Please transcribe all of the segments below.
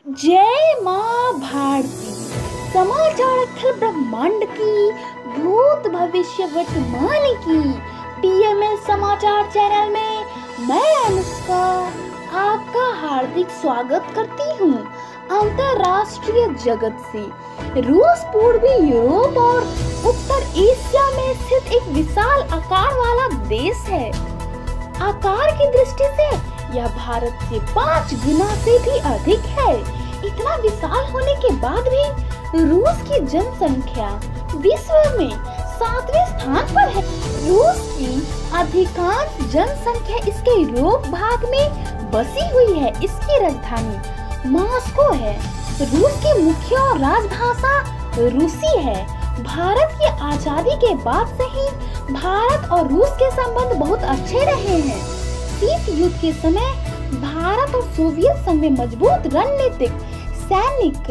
जय माँ भारती। समाचार स्थल ब्रह्मांड की, भूत भविष्य वर्तमान की पीएमएस समाचार चैनल में मैं अनुष्का आपका हार्दिक स्वागत करती हूँ। अंतरराष्ट्रीय जगत से रूस पूर्वी यूरोप और उत्तर एशिया में स्थित एक विशाल आकार वाला देश है। आकार की दृष्टि से यह भारत से 5 गुना से भी अधिक है। इतना विशाल होने के बाद भी रूस की जनसंख्या विश्व में 7वें स्थान पर है। रूस की अधिकांश जनसंख्या इसके यूरोप भाग में बसी हुई है। इसकी राजधानी मॉस्को है। रूस की मुख्य और राजभाषा रूसी है। भारत की आजादी के बाद से ही भारत और रूस के संबंध बहुत अच्छे रहे हैं। शीत युद्ध के समय भारत और सोवियत संघ में मजबूत रणनीतिक, सैनिक,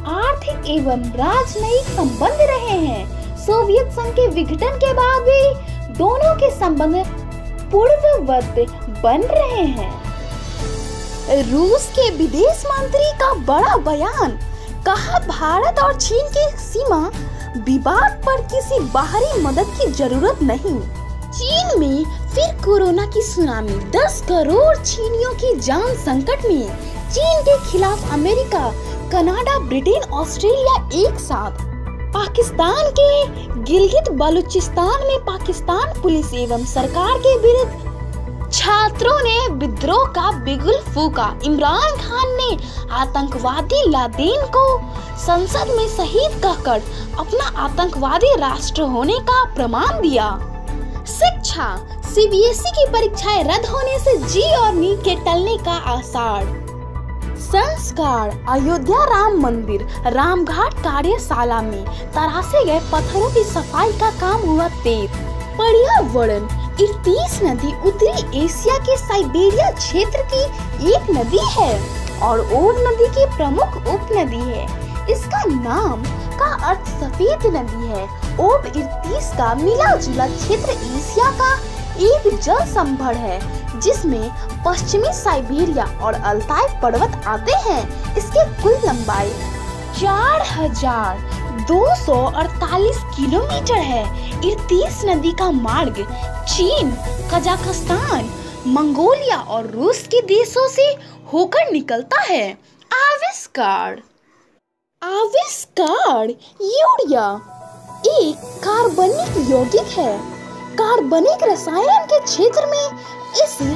आर्थिक एवं राजनयिक संबंध रहे हैं। सोवियत संघ के विघटन के बाद भी दोनों के संबंध पूर्ववत बन रहे हैं। रूस के विदेश मंत्री का बड़ा बयान, कहा भारत और चीन की सीमा विवाद पर किसी बाहरी मदद की जरूरत नहीं। चीन में फिर कोरोना की सुनामी, 10 करोड़ चीनियों की जान संकट में। चीन के खिलाफ अमेरिका, कनाडा, ब्रिटेन, ऑस्ट्रेलिया एक साथ। पाकिस्तान के गिलगित बलूचिस्तान में पाकिस्तान पुलिस एवं सरकार के विरुद्ध छात्रों ने विद्रोह का बिगुल फूका। इमरान खान ने आतंकवादी लादेन को संसद में शहीद कहकर अपना आतंकवादी राष्ट्र होने का प्रमाण दिया। शिक्षा, सीबीएसई की परीक्षाएं रद्द होने से जी और नीट के टलने का आसार। संस्कार, अयोध्या राम मंदिर रामघाट कार्यशाला में तराशे गए पत्थरों की सफाई का काम हुआ तेज। पर्यावरण, इर्तिस नदी उत्तरी एशिया के साइबेरिया क्षेत्र की एक नदी है और ओब नदी की प्रमुख उपनदी है। इसका नाम का अर्थ सफेद नदी है। ओब इर्तिस का मिला जुला क्षेत्र एशिया का एक जल संभर है जिसमें पश्चिमी साइबेरिया और अल्ताई पर्वत आते हैं। इसकी कुल लंबाई 4248 किलोमीटर है। इर्तिस नदी का मार्ग चीन, कजाकिस्तान, मंगोलिया और रूस के देशों से होकर निकलता है। आविष्कार, यूरिया एक कार्बनिक यौगिक है। कार्बनिक रसायन के क्षेत्र में इसे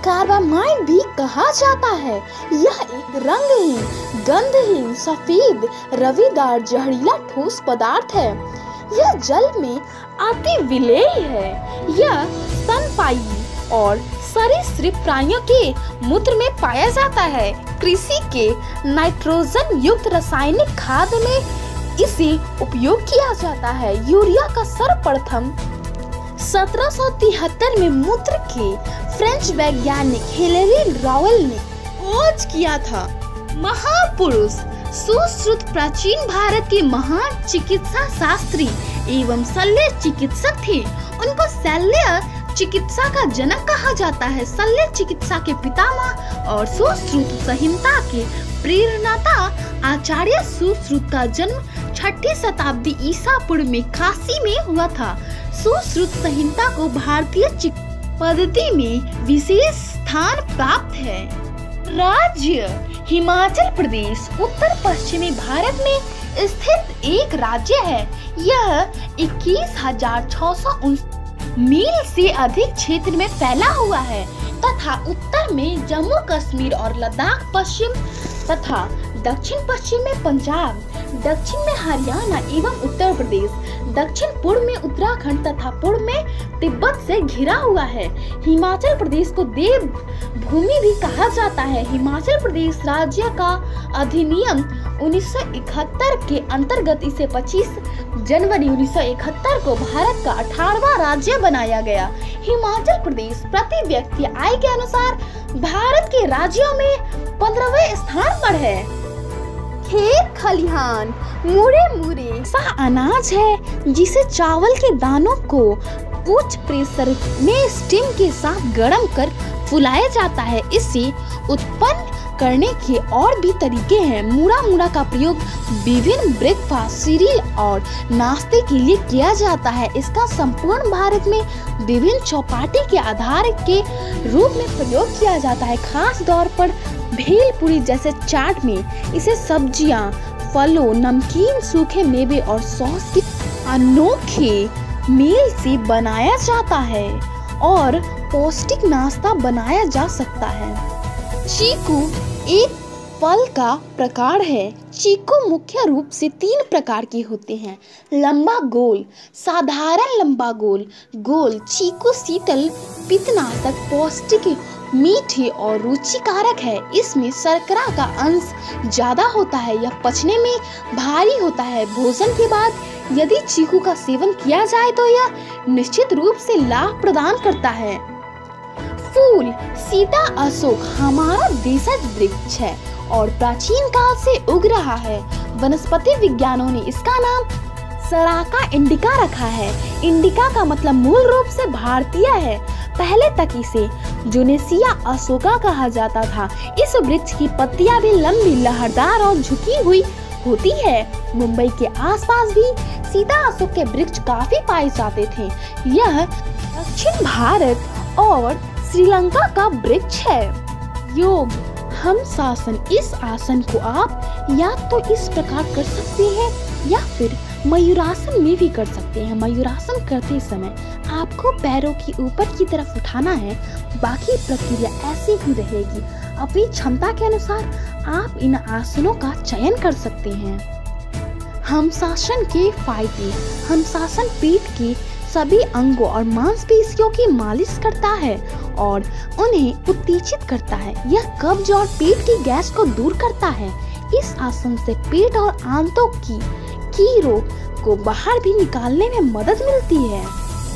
कार्बामाइड भी कहा जाता है। यह एक रंगहीन, गंधहीन, सफेद, रवेदार, जहरीला ठोस पदार्थ है। यह जल में अति विलेय है। यह स्तनपायी और सरीसृप प्राणियों के मूत्र में पाया जाता है। कृषि के नाइट्रोजन युक्त रासायनिक खाद में इसे उपयोग किया जाता है। यूरिया का सर्वप्रथम 1773 में मूत्र के फ्रेंच वैज्ञानिक हिलेरी रावल ने खोज किया था। महापुरुष, सुश्रुत प्राचीन भारत के महान चिकित्सा शास्त्री एवं शल्य चिकित्सक थे। उनको शल्य चिकित्सा का जनक कहा जाता है। शल्य चिकित्सा के पितामह और सुश्रुत संहिता के प्रेरणाता आचार्य सुश्रुत का जन्म 6ठी शताब्दी ईसा पूर्व में काशी में हुआ था। सुश्रुत संहिता को भारतीय चिकित्सा पद्धति में विशेष स्थान प्राप्त है। राज्य, हिमाचल प्रदेश उत्तर पश्चिमी भारत में स्थित एक राज्य है। यह 21,659 मील से अधिक क्षेत्र में फैला हुआ है तथा उत्तर में जम्मू कश्मीर और लद्दाख, पश्चिम तथा दक्षिण पश्चिम में पंजाब, दक्षिण में हरियाणा एवं उत्तर प्रदेश, दक्षिण पूर्व में उत्तराखंड तथा पूर्व में तिब्बत से घिरा हुआ है। हिमाचल प्रदेश को देव भूमि भी कहा जाता है। हिमाचल प्रदेश राज्य का अधिनियम 1971 के अंतर्गत इसे 25 जनवरी 1971 को भारत का 18वां राज्य बनाया गया। हिमाचल प्रदेश प्रति व्यक्ति आय के अनुसार भारत के राज्यों में 15वें स्थान पर है। खेत खलिहान, मुरे सा अनाज है जिसे चावल के दानों को उच्च प्रेशर में स्टीम के साथ गर्म कर फुलाया जाता है। इससे उत्पन्न करने के और भी तरीके हैं। मुड़ा का प्रयोग विभिन्न ब्रेकफास्ट, सीरियल और नाश्ते के लिए किया जाता है। इसका संपूर्ण भारत में विभिन्न चौपाटी के आधार के रूप में प्रयोग किया जाता है। खास तौर पर भेलपुरी जैसे चाट में इसे सब्जियां, फलों, नमकीन, सूखे मेवे और सॉस की अनोखे मेल से बनाया जाता है और पौष्टिक नाश्ता बनाया जा सकता है। चीकू एक फल का प्रकार है। चीकू मुख्य रूप से 3 प्रकार के होते हैं। लंबा गोल, साधारण लंबा गोल चीकू शीतल, पित्तनाशक, पौष्टिक, मीठे और रुचिकारक है। इसमें शर्करा का अंश ज्यादा होता है। यह पचने में भारी होता है। भोजन के बाद यदि चीकू का सेवन किया जाए तो यह निश्चित रूप से लाभ प्रदान करता है। फूल, सीता अशोक हमारा देशज वृक्ष है और प्राचीन काल से उग रहा है। वनस्पति विज्ञानों ने इसका नाम सराका इंडिका रखा है। इंडिका का मतलब मूल रूप से भारतीय है। पहले तक इसे जुनेसिया अशोका कहा जाता था। इस वृक्ष की पत्तियां भी लंबी, लहरदार और झुकी हुई होती है। मुंबई के आसपास भी सीता अशोक के वृक्ष काफी पाए जाते थे। यह दक्षिण भारत और श्रीलंका का वृक्ष है। योग, हम शासन, इस आसन को आप या तो इस प्रकार कर सकते हैं या फिर मयूरासन में भी कर सकते हैं। मयूरासन करते समय आपको पैरों की ऊपर की तरफ उठाना है। बाकी प्रक्रिया ऐसी ही रहेगी। अपनी क्षमता के अनुसार आप इन आसनों का चयन कर सकते हैं। हमशासन के फायदे, हमशासन पेट के सभी अंगों और मांसपेशियों की मालिश करता है और उन्हें उत्तेजित करता है। यह कब्ज और पेट की गैस को दूर करता है। इस आसन से पेट और आंतों की कीड़ों को बाहर भी निकालने में मदद मिलती है।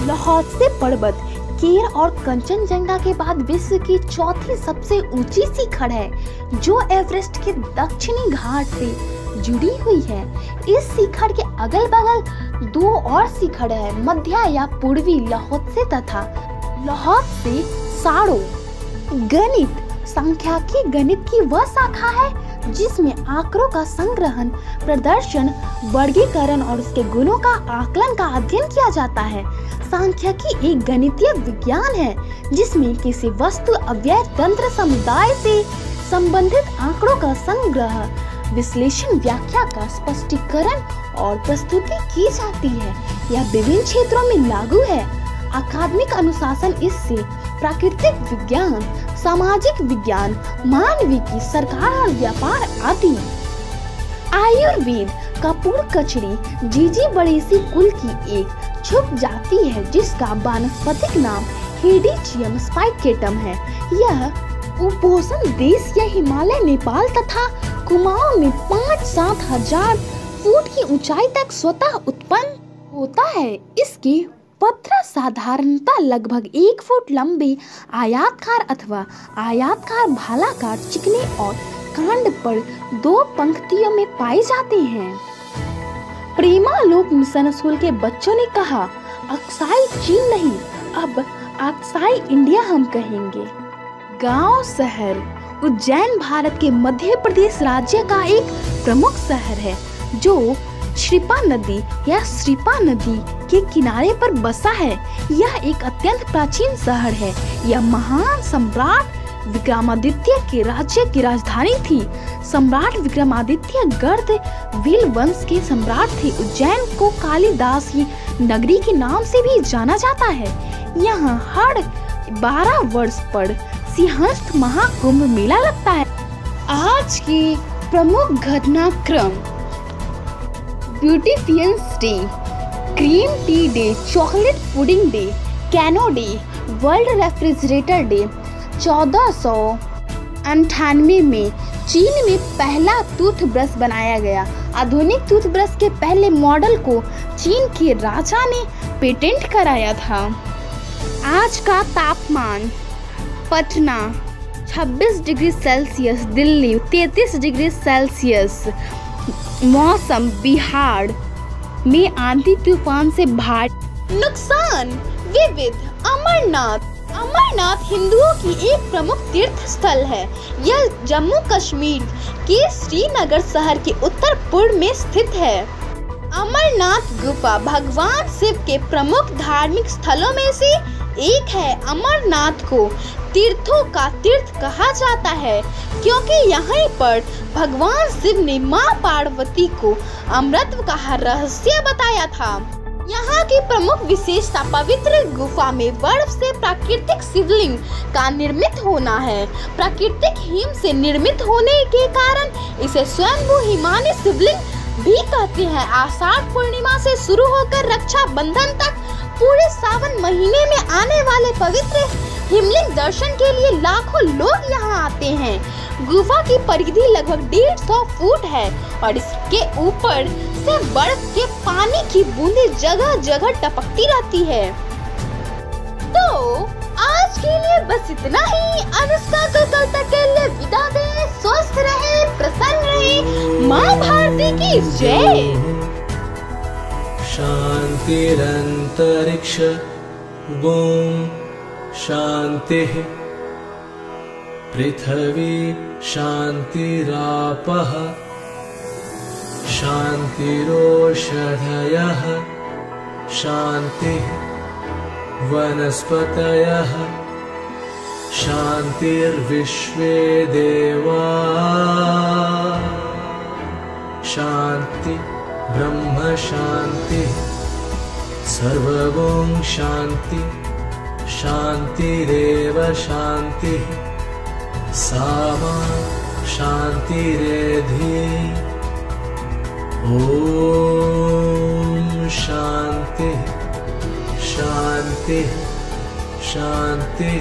लाहौर से पर्वत, केर और कंचनजंगा के बाद विश्व की चौथी सबसे ऊंची शिखर है, जो एवरेस्ट के दक्षिणी घाट से जुड़ी हुई है। इस शिखर के अगल बगल 2 और शिखर है, मध्य या पूर्वी लाहौर से तथा लाहौर से साड़ो। गणित, सांख्यिकी गणित की वह शाखा है जिसमें आंकड़ों का संग्रहण, प्रदर्शन, वर्गीकरण और उसके गुणों का आकलन का अध्ययन किया जाता है। सांख्यिकी एक गणितीय विज्ञान है जिसमें किसी वस्तु, अव्यय, तंत्र, समुदाय से संबंधित आंकड़ों का संग्रह, विश्लेषण, व्याख्या का स्पष्टीकरण और प्रस्तुति की जाती है। यह विभिन्न क्षेत्रों में लागू है। अकादमिक अनुशासन इससे प्राकृतिक विज्ञान, सामाजिक विज्ञान, मानविकी, सरकार और व्यापार आदि। आयुर्वेद कपूरकचड़ी जीजी बड़ेसी कुल की एक छुप जाति है जिसका वानस्पतिक नाम हेडिचियम स्पाइकेटम है। यह उपोष्ण देश या हिमालय, नेपाल तथा कुमाऊं में 5-7 हजार फुट की ऊंचाई तक स्वतः उत्पन्न होता है। इसकी पत्र साधारणतः लगभग 1 फुट लंबे, आयताकार अथवा आयताकार, भालाकार, चिकने और कांड पर 2 पंक्तियों में पाए जाते हैं। प्रेमालोक मिशन स्कूल के बच्चों ने कहा, अक्साई चीन नहीं, अब अक्साई इंडिया हम कहेंगे। गांव शहर, उज्जैन भारत के मध्य प्रदेश राज्य का एक प्रमुख शहर है जो श्रीपा नदी या श्रीपा नदी के किनारे पर बसा है। यह एक अत्यंत प्राचीन शहर है। यह महान सम्राट विक्रमादित्य के राज्य की राजधानी थी। सम्राट विक्रमादित्य गर्द विल वंश के सम्राट थे। उज्जैन को कालिदास की नगरी के नाम से भी जाना जाता है। यहाँ हर 12 वर्ष पर सिंहस्थ महाकुंभ मेला लगता है। आज की प्रमुख घटनाक्रम: beautician's day, cream tea day, chocolate pudding day, canoe day, world refrigerator day. 1498 में चीन में पहला टूथब्रश बनाया गया। आधुनिक टूथब्रश के पहले मॉडल को चीन के राजा ने पेटेंट कराया था। आज का तापमान: Patna 26 degree Celsius, Delhi 33 degree Celsius. मौसम: बिहार में आंधी तूफान से भारी नुकसान। विविध: अमरनाथ अमरनाथ हिंदुओं की एक प्रमुख तीर्थ स्थल है। यह जम्मू कश्मीर के श्रीनगर शहर के उत्तर पूर्व में स्थित है। अमरनाथ गुफा भगवान शिव के प्रमुख धार्मिक स्थलों में से एक है। अमरनाथ को तीर्थों का तीर्थ कहा जाता है क्योंकि यहाँ पर भगवान शिव ने मां पार्वती को अमृत का रहस्य बताया था। यहाँ की प्रमुख विशेषता पवित्र गुफा में बर्फ से प्राकृतिक शिवलिंग का निर्मित होना है। प्राकृतिक हिम से निर्मित होने के कारण इसे स्वयंभू हिमानी शिवलिंग भी कहते हैं। आषाढ़ पूर्णिमा से शुरू होकर रक्षाबंधन तक पूरे सावन महीने में आने वाले पवित्र हिमलिंग दर्शन के लिए लाखों लोग यहाँ आते हैं। गुफा की परिधि लगभग 150 फुट है और इसके ऊपर से बर्फ के पानी की बूंदें जगह जगह टपकती रहती है। तो आज के लिए बस इतना ही। अनुष्का को कल तक के लिए विदा दें। स्वस्थ रहे, प्रसन्न रहे। माँ भारती की जय। शांतिरंतरिक्ष ओम शांतिः पृथ्वी शांतिरापः शांतिरोषधयः शांतिः वनस्पतयः शांतिर्विश्वे देवा शांति ब्रह्म शांति सर्वगुण शांति शांतिरेव शांतिः सामा शांतिरेधि ओम शांति शांति शांति।